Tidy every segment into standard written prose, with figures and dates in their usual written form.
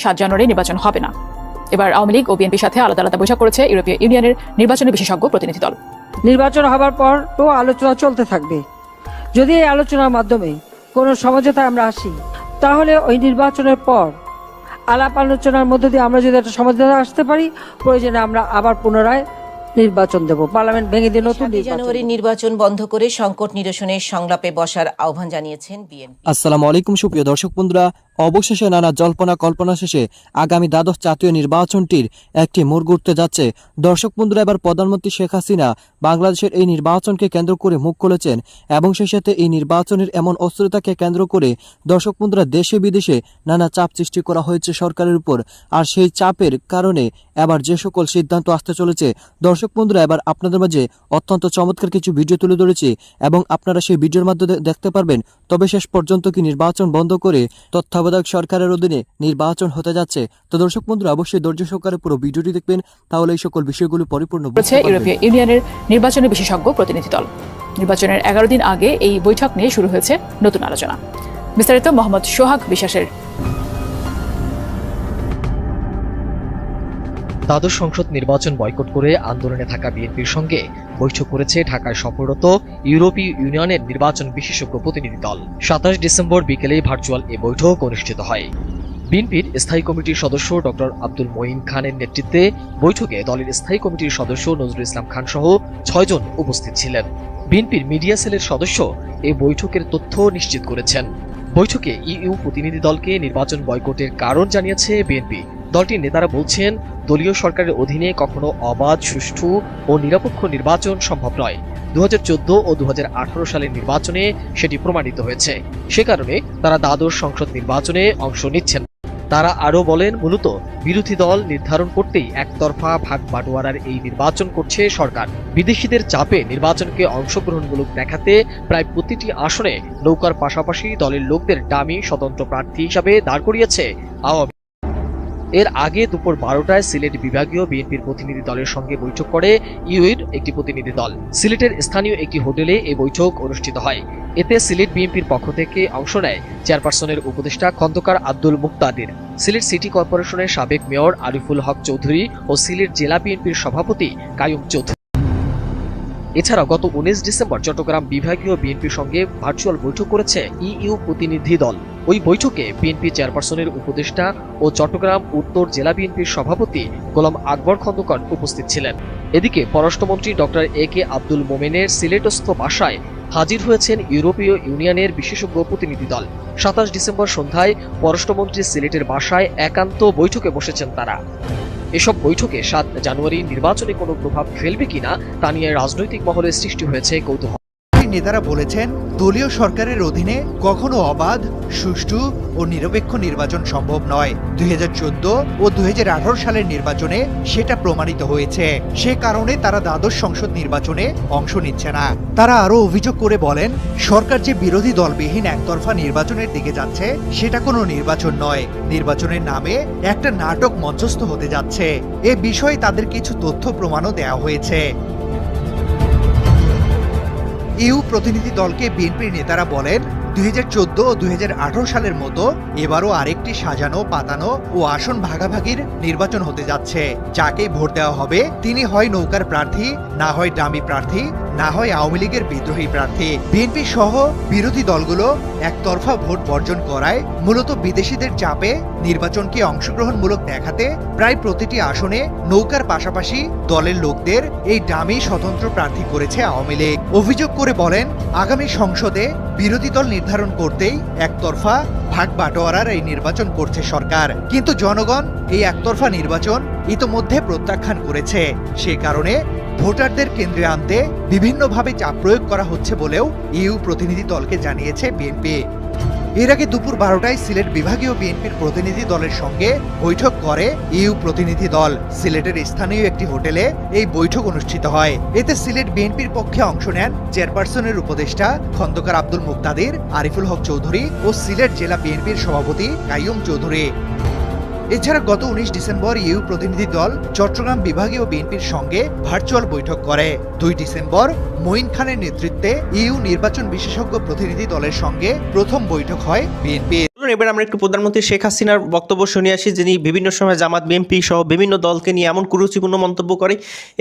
7 জানুয়ারি নির্বাচন হবে না। এবার আওয়ামী লীগ ও বিএনপির সাথে আলাদা আলাদা বৈঠক করেছে ইউরোপীয় ইউনিয়নের নির্বাচনী বিশেষজ্ঞ প্রতিনিধি দল। নির্বাচন হবার পর তো আলোচনা চলতে থাকবে। যদি এই আলোচনার মাধ্যমে কোনো সমঝোতায় আমরা আসি, তাহলে ওই নির্বাচনের পর আলাপ আলোচনার মধ্যে দিয়ে আমরা যদি একটা সমঝোতা আসতে পারি, প্রয়োজনে আমরা আবার পুনরায় নির্বাচন দেব, পার্লামেন্ট ভেঙে দিয়ে নতুন জানুয়ারি নির্বাচন বন্ধ করে সংকট নিরসনের সংলাপে বসার আহ্বান জানিয়েছেন বিএনপি। আসসালামু আলাইকুম সুপ্রিয় দর্শক বন্ধুরা, অবশেষে নানা জল্পনা কল্পনা শেষে আগামী দ্বাদশ জাতীয় নির্বাচনটির একটি মোড় ঘুরতে যাচ্ছে। দর্শক বন্ধুরা, এবার প্রধানমন্ত্রী শেখ হাসিনা বাংলাদেশের এই নির্বাচনকে কেন্দ্র করে মুখ খুলেছেন এবং সেই সাথে এই নির্বাচনের এমন অস্থিরতাকে কেন্দ্র করে দর্শক বন্ধুরা দেশে বিদেশে নানা চাপ সৃষ্টি করা হয়েছে সরকারের উপর। আর সেই চাপের কারণে এবার যে সকল সিদ্ধান্ত আসতে চলেছে, দর্শক বন্ধুরা এবার আপনাদের মাঝে অত্যন্ত চমৎকার কিছু ভিডিও তুলে ধরেছি এবং আপনারা সেই ভিডিওর মাধ্যমে দেখতে পারবেন তবে শেষ পর্যন্ত কি নির্বাচন বন্ধ করে তত্ত্বাবধায়ক সরকারের অধীনে নির্বাচন হতে যাচ্ছে। তো দর্শক বন্ধুরা অবশ্যই ধৈর্য সহকারে পুরো ভিডিওটি দেখবেন, তাহলে এই সকল বিষয়গুলো পরিপূর্ণ বুঝতে পারবেন। ইউরোপীয় ইউনিয়নের নির্বাচনী বিশেষজ্ঞ প্রতিনিধি দল। নির্বাচনের 11 দিন আগে এই বৈঠক নিয়ে শুরু হয়েছে নতুন আলোচনা। বিস্তারিত মোহাম্মদ সোহাগ বিশ্বাসের। দ্বাদশ সংসদ নির্বাচন বয়কট করে আন্দোলনে থাকা বিএনপির সঙ্গে বৈঠক করেছে ঢাকায় সফররত ইউরোপীয় ইউনিয়নের নির্বাচন বিশেষজ্ঞ প্রতিনিধি দল। 27 ডিসেম্বর বিকেলে ভার্চুয়াল এ বৈঠক অনুষ্ঠিত হয়। বিএনপির স্থায়ী কমিটির সদস্য ডক্টর আব্দুল মঈন খানের নেতৃত্বে বৈঠকে দলের স্থায়ী কমিটির সদস্য নজরুল ইসলাম খান সহ 6 জন উপস্থিত ছিলেন। বিএনপির মিডিয়া সেলের সদস্য এ বৈঠকের তথ্য নিশ্চিত করেছেন। বৈঠকে ইইউ প্রতিনিধি দলকে নির্বাচন বয়কটের কারণ জানিয়েছে বিএনপি। দলটির নেতারা বলছেন, দলীয় সরকারের অধীনে কখনো অবাধ, সুষ্ঠু ও নিরপেক্ষ নির্বাচন সম্ভব নয়। 2014 ও 2018 সালের নির্বাচনে সেটি প্রমাণিত হয়েছে। সে কারণে তারা দ্বাদশ সংসদ নির্বাচনে অংশ নিচ্ছেন। তারা আরও বলেন, মূলত বিরোধী দল নির্ধারণ করতেই একতরফা ভাগ বাটোয়ারার এই নির্বাচন করছে সরকার। বিদেশিদের চাপে নির্বাচনকে অংশগ্রহণমূলক দেখাতে প্রায় প্রতিটি আসনে নৌকার পাশাপাশি দলের লোকদের ডামি স্বতন্ত্র প্রার্থী হিসাবে দাঁড় করিয়েছে আওয়ামী। এর আগে দুপুর 12টায় সিলেট বিভাগীয় বিএনপির প্রতিনিধি দলের সঙ্গে বৈঠক করে ইউএর একটি প্রতিনিধি দল। সিলেটের স্থানীয় একটি হোটেলে এই বৈঠক অনুষ্ঠিত হয়। এতে সিলেট বিএনপির পক্ষ থেকে অংশ নেয় চেয়ারপারসনের উপদেষ্টা খন্দকার আব্দুল মুক্তাদির, সিলেট সিটি কর্পোরেশনের সাবেক মেয়র আরিফুল হক চৌধুরী ও সিলেট জেলা বিএনপির সভাপতি কাইয়ুম চৌধুরী। এছাড়া গত 19 ডিসেম্বর চট্টগ্রাম বিভাগীয় বিএনপির সঙ্গে ভার্চুয়াল বৈঠক করেছে ইইউ প্রতিনিধি দল। ওই বৈঠকে বিএনপি চেয়ারপারসনের উপদেষ্টা ও চট্টগ্রাম উত্তর জেলা বিএনপির সভাপতি গোলাম আকবর খন্দকার উপস্থিত ছিলেন। এদিকে পররাষ্ট্রমন্ত্রী ডক্টর একে আব্দুল মোমেনের সিলেটস্থ বাসায় হাজির হয়েছেন ইউরোপীয় ইউনিয়নের বিশেষজ্ঞ প্রতিনিধি দল। 27 ডিসেম্বর সন্ধ্যায় পররাষ্ট্রমন্ত্রী সিলেটের বাসায় একান্ত বৈঠকে বসেছেন তারা। এসব বৈঠকে 7 জানুয়ারি নির্বাচনে কোনো প্রভাব ফেলবে কিনা তা নিয়ে রাজনৈতিক মহলে সৃষ্টি হয়েছে কৌতূহল। নেতারা বলেছেন, দলীয় সরকারের অধীনে কখনো অবাধ, সুষ্ঠু ও নিরপেক্ষ নির্বাচন সম্ভব নয়। 2014 ও 2018 সালের নির্বাচনে সেটা প্রমাণিত হয়েছে। সে কারণে তারা দ্বাদশ সংসদ নির্বাচনে অংশ নিচ্ছে না। তারা আরও অভিযোগ করে বলেন, সরকার যে বিরোধী দলবিহীন একতরফা নির্বাচনের দিকে যাচ্ছে সেটা কোনো নির্বাচন নয়, নির্বাচনের নামে একটা নাটক মঞ্চস্থ হতে যাচ্ছে। এ বিষয়ে তাদের কিছু তথ্য প্রমাণও দেওয়া হয়েছে। ইউ প্রতিনিধি দলকে বিএনপির নেতারা বলেন, 2014 ও 2018 সালের মতো এবারও আরেকটি সাজানো, পাতানো ও আসন ভাগাভাগির নির্বাচন হতে যাচ্ছে। যাকে ভোট দেওয়া হবে তিনি হয় নৌকার প্রার্থী, না হয় ডামি প্রার্থী, না হয় আওয়ামী লীগের বিদ্রোহী প্রার্থী। বিএনপি সহ বিরোধী দলগুলো একতরফা ভোট বর্জন করায় মূলত বিদেশিদের চাপে নির্বাচনকে অংশগ্রহণমূলক দেখাতে প্রায় প্রতিটি আসনে নৌকার পাশাপাশি দলের লোকদের এই ডামি স্বতন্ত্র প্রার্থী করেছে আওয়ামী লীগ। অভিযোগ করে বলেন, আগামী সংসদে বিরোধী দল নির্ধারণ করতেই একতরফা ভাগ বাটোয়ারার এই নির্বাচন করছে সরকার। কিন্তু জনগণ এই একতরফা নির্বাচন ইতোমধ্যে প্রত্যাখ্যান করেছে। সে কারণে ভোটারদের কেন্দ্রে আনতে বিভিন্নভাবে চাপ প্রয়োগ করা হচ্ছে বলেও ইউ প্রতিনিধি দলকে জানিয়েছে বিএনপি। এর আগে দুপুর 12টায় সিলেট বিভাগীয় বিএনপির প্রতিনিধি দলের সঙ্গে বৈঠক করে ইউ প্রতিনিধি দল। সিলেটের স্থানীয় একটি হোটেলে এই বৈঠক অনুষ্ঠিত হয়। এতে সিলেট বিএনপির পক্ষে অংশ নেন চেয়ারপারসনের উপদেষ্টা খন্দকার আব্দুল মুক্তাদির, আরিফুল হক চৌধুরী ও সিলেট জেলা বিএনপির সভাপতি কাইয়ুম চৌধুরী। এছাড়া গত 19 ডিসেম্বর ইউ প্রতিনিধি দল চট্টগ্রাম বিভাগীয় বিএনপির সঙ্গে ভার্চুয়াল বৈঠক করে। 2 ডিসেম্বর মঈন খানের নেতৃত্বে ইউ নির্বাচন বিশেষজ্ঞ প্রতিনিধি দলের সঙ্গে প্রথম বৈঠক হয় বিএনপির। এবার আমরা একটু প্রধানমন্ত্রী শেখ হাসিনার বক্তব্য শুনে আসি, যিনি বিভিন্ন সময় জামাত বিএনপি সহ বিভিন্ন দলকে নিয়ে এমন কুরুচিপূর্ণ মন্তব্য করে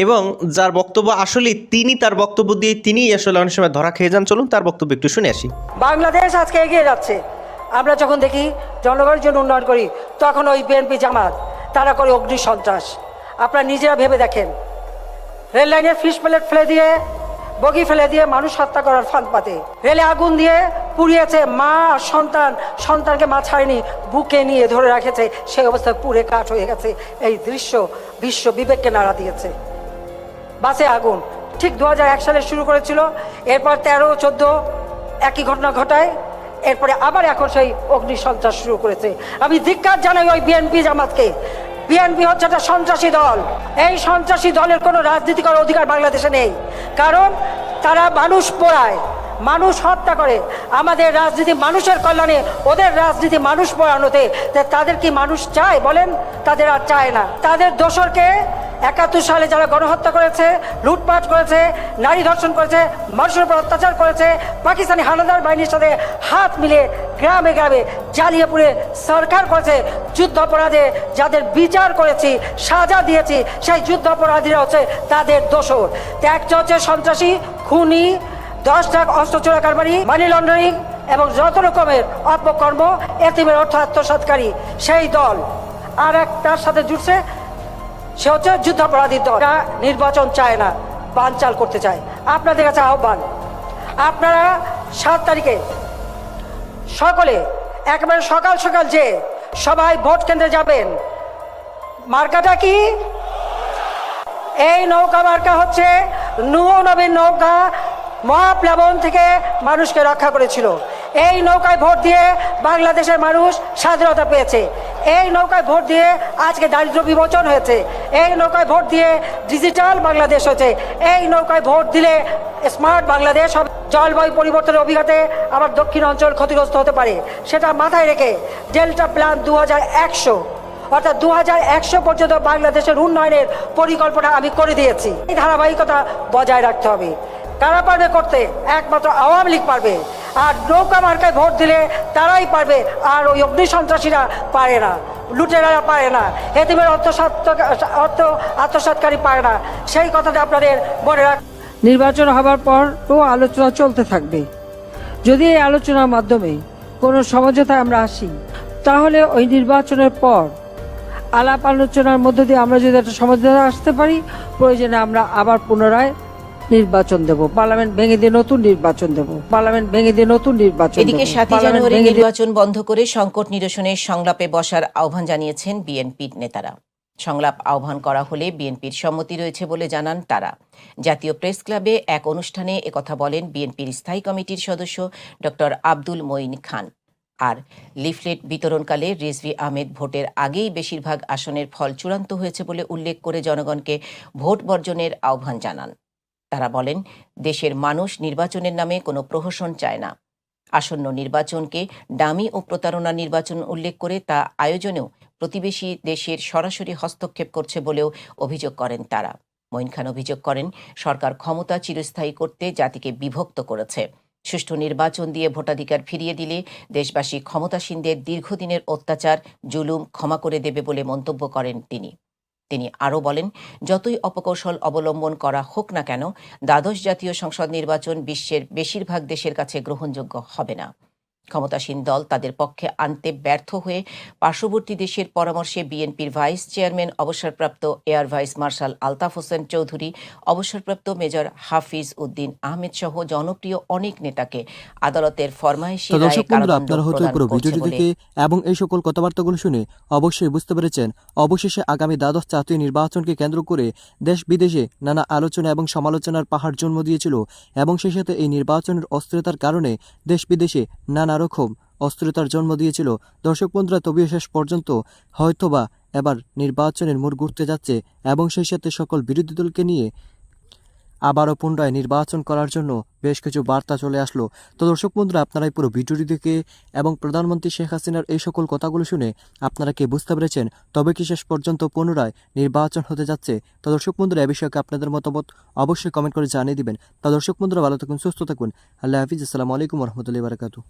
এবং যার বক্তব্য আসলে তার বক্তব্য দিয়ে তিনিই আসলে অনেক সময় ধরা খেয়ে যান। চলুন তার বক্তব্য একটু শুনে আসি। বাংলাদেশ আজকে এগিয়ে যাচ্ছে। আমরা যখন দেখি জনগণের জন্য উন্নয়ন করি, তখন ওই বিএনপি জামাত তারা করে অগ্নি সন্ত্রাস। আপনারা নিজেরা ভেবে দেখেন, রেল লাইনে ফিশ প্লেট ফেলে দিয়ে, বগি ফেলে দিয়ে মানুষ হত্যা করার ফাঁদ পাতে, রেলে আগুন দিয়ে পুড়িয়েছে মা আর সন্তানকে মা ছাড়েনি, বুকে নিয়ে ধরে রাখেছে, সেই অবস্থায় পুড়ে কাঠ হয়ে গেছে। এই দৃশ্য বিশ্ব বিবেককে নাড়া দিয়েছে। বাসে আগুন ঠিক 2001 সালে শুরু করেছিল, এরপর 13-14 একই ঘটনা ঘটায়, এরপরে আবার এখন সেই অগ্নি সন্ত্রাস শুরু করেছে। আমি ধিক্কার জানাই ওই বিএনপি জামাতকে। বিএনপি হচ্ছে একটা সন্ত্রাসী দল। এই সন্ত্রাসী দলের কোনো রাজনীতি করার অধিকার বাংলাদেশে নেই, কারণ তারা মানুষ পোড়ায়, মানুষ হত্যা করে। আমাদের রাজনীতি মানুষের কল্যাণে, ওদের রাজনীতি মানুষ পোড়ানোতে। তাদের কি মানুষ চায় বলেন? তাদের আর চায় না। তাদের দোসরকে 71 সালে যারা গণহত্যা করেছে, লুটপাট করেছে, নারী ধর্ষণ করেছে, মানুষের উপর অত্যাচার করেছে, পাকিস্তানি হানাদার বাহিনীর সাথে হাত মিলিয়ে গ্রামে গ্রামে জ্বালিয়ে পুড়ে সরকার করেছে, যুদ্ধ অপরাধে যাদের বিচার করেছি, সাজা দিয়েছি, সেই যুদ্ধ অপরাধীরা হচ্ছে তাদের দোসর। একটা হচ্ছে সন্ত্রাসী, খুনি, 10 লাখ অস্ত্র চোরা কারবারি, মানি লন্ডারিং এবং যত রকমের অপকর্ম, এতিমের অর্থ আত্মসাৎকারী সেই দল। আর তার সাথে জুড়ছে সে হচ্ছে যুদ্ধাপরাধীর দল। নির্বাচন চায় না, বানচাল করতে চায়। আপনাদের কাছে আহ্বান, আপনারা 7 তারিখে সকলে একেবারে সকাল সকাল যে সবাই ভোট কেন্দ্রে যাবেন। মার্কাটা কি? এই নৌকা মার্কা হচ্ছে নূহ নবীর নৌকা, মহাপ্লাবন থেকে মানুষকে রক্ষা করেছিল। এই নৌকায় ভোট দিয়ে বাংলাদেশের মানুষ স্বাধীনতা পেয়েছে। এই নৌকায় ভোট দিয়ে আজকে দারিদ্র্য বিমোচন হয়েছে। এই নৌকায় ভোট দিয়ে ডিজিটাল বাংলাদেশ হয়েছে। এই নৌকায় ভোট দিলে স্মার্ট বাংলাদেশ হবে। জলবায়ু পরিবর্তনের অভিঘাতে আমার দক্ষিণ অঞ্চল ক্ষতিগ্রস্ত হতে পারে, সেটা মাথায় রেখে ডেল্টা প্ল্যান 2100 অর্থাৎ 2100 পর্যন্ত বাংলাদেশের উন্নয়নের পরিকল্পনা আমি করে দিয়েছি। এই ধারাবাহিকতা বজায় রাখতে হবে। কারা পারবে করতে? একমাত্র আওয়ামী লীগ পারবে। আর নৌকা মার্কায় ভোট দিলে তারাই পারবে, আর ওই অগ্নি সন্ত্রাসীরা পারে না, লুটেরারা পারে না, এতিমের অর্থ আত্মসাৎকারী পারে না। সেই কথাটা আপনাদের মনে রাখ। নির্বাচন হবার পর তো আলোচনা চলতে থাকবে। যদি এই আলোচনার মাধ্যমে কোনো সমঝোতায় আমরা আসি, তাহলে ওই নির্বাচনের পর আলাপ আলোচনার মধ্য দিয়ে আমরা যদি একটা সমঝোতায় আসতে পারি, প্রয়োজনে আমরা আবার পুনরায় নির্বাচন দেব, পার্লামেন্ট ভেঙে দিয়ে নতুন নির্বাচন দেব, পার্লামেন্ট ভেঙে দিয়ে নতুন নির্বাচন। এদিকে 7 জানুয়ারি নির্বাচন বন্ধ করে সংকট নিরসনের সংলাপে বসার আহ্বান জানিয়েছেন বিএনপির নেতারা। সংলাপ আহ্বান করা হলে বিএনপির সম্মতি রয়েছে বলে জানান তারা। জাতীয় প্রেস ক্লাবে এক অনুষ্ঠানে একথা বলেন বিএনপির স্থায়ী কমিটির সদস্য ডক্টর আব্দুল মঈন খান। আর লিফলেট বিতরণকালে রিজভী আহমেদ ভোটের আগেই বেশিরভাগ আসনের ফল চূড়ান্ত হয়েছে বলে উল্লেখ করে জনগণকে ভোট বর্জনের আহ্বান জানান। তারা বলেন, দেশের মানুষ নির্বাচনের নামে কোনো প্রহসন চায় না। আসন্ন নির্বাচনকে ডামি ও প্রতারণা নির্বাচন উল্লেখ করে তা আয়োজনেও প্রতিবেশী দেশের সরাসরি হস্তক্ষেপ করছে বলেও অভিযোগ করেন তারা। মঈন খান অভিযোগ করেন, সরকার ক্ষমতা চিরস্থায়ী করতে জাতিকে বিভক্ত করেছে। সুষ্ঠু নির্বাচন দিয়ে ভোটাধিকার ফিরিয়ে দিলে দেশবাসী ক্ষমতাসীনদের দীর্ঘদিনের অত্যাচার, জুলুম ক্ষমা করে দেবে বলে মন্তব্য করেন তিনি আরও বলেন, যতই অপকৌশল অবলম্বন করা হোক না কেন, দ্বাদশ জাতীয় সংসদ নির্বাচন বিশ্বের বেশিরভাগ দেশের কাছে গ্রহণযোগ্য হবে না। ক্ষমতাসীন দল তাদের পক্ষে আনতে ব্যর্থ হয়ে পার্শ্ববর্তী দেশের পরামর্শে বিএনপির ভাইস চেয়ারম্যান অবসরপ্রাপ্ত air vice marshal Altaf Hossain Chowdhury, অবসরপ্রাপ্ত মেজর হাফিজ উদ্দিন আহমেদ সহ জনপ্রিয় অনেক নেতাকে আদালতের ফরমায়েশি রায়ে কারাদণ্ড প্রদান করছে বলে এবং এই সকল কথাবার্তাগুলো শুনে অবশ্যই বুঝতে পেরেছেন, অবশেষে আগামী দ্বাদশ জাতীয় নির্বাচনকে কেন্দ্র করে দেশ বিদেশে নানা আলোচনা এবং সমালোচনার পাহাড় জন্ম দিয়েছিল এবং সেই সাথে এই নির্বাচনের অস্থিরতার কারণে দেশ বিদেশে নানা রকম অস্থিরতার জন্ম দিয়েছিল। দর্শক বন্ধুরা, তবে শেষ পর্যন্ত হয়তোবা এবার নির্বাচনের মোড় ঘুরতে যাচ্ছে এবং সেই সাথে সকল বিরোধী দলকে নিয়ে আবারও পুনরায় নির্বাচন করার জন্য বেশ কিছু বার্তা চলে আসলো। তো দর্শক বন্ধুরা, আপনারা এই পুরো ভিডিওটি দেখে এবং প্রধানমন্ত্রী শেখ হাসিনার এই সকল কথাগুলো শুনে আপনারা কি বুঝতে পেরেছেন, তবে কি শেষ পর্যন্ত পুনরায় নির্বাচন হতে যাচ্ছে? তো দর্শক বন্ধুরা, এই বিষয়ে আপনাদের মতামত অবশ্যই কমেন্ট করে জানিয়ে দিবেন। তো দর্শক বন্ধুরা, ভালো থাকুন, সুস্থ থাকুন। আল্লাহ হাফিজ। আসসালামু আলাইকুম রহমতুল্লাহি ওয়া বারাকাতুহু।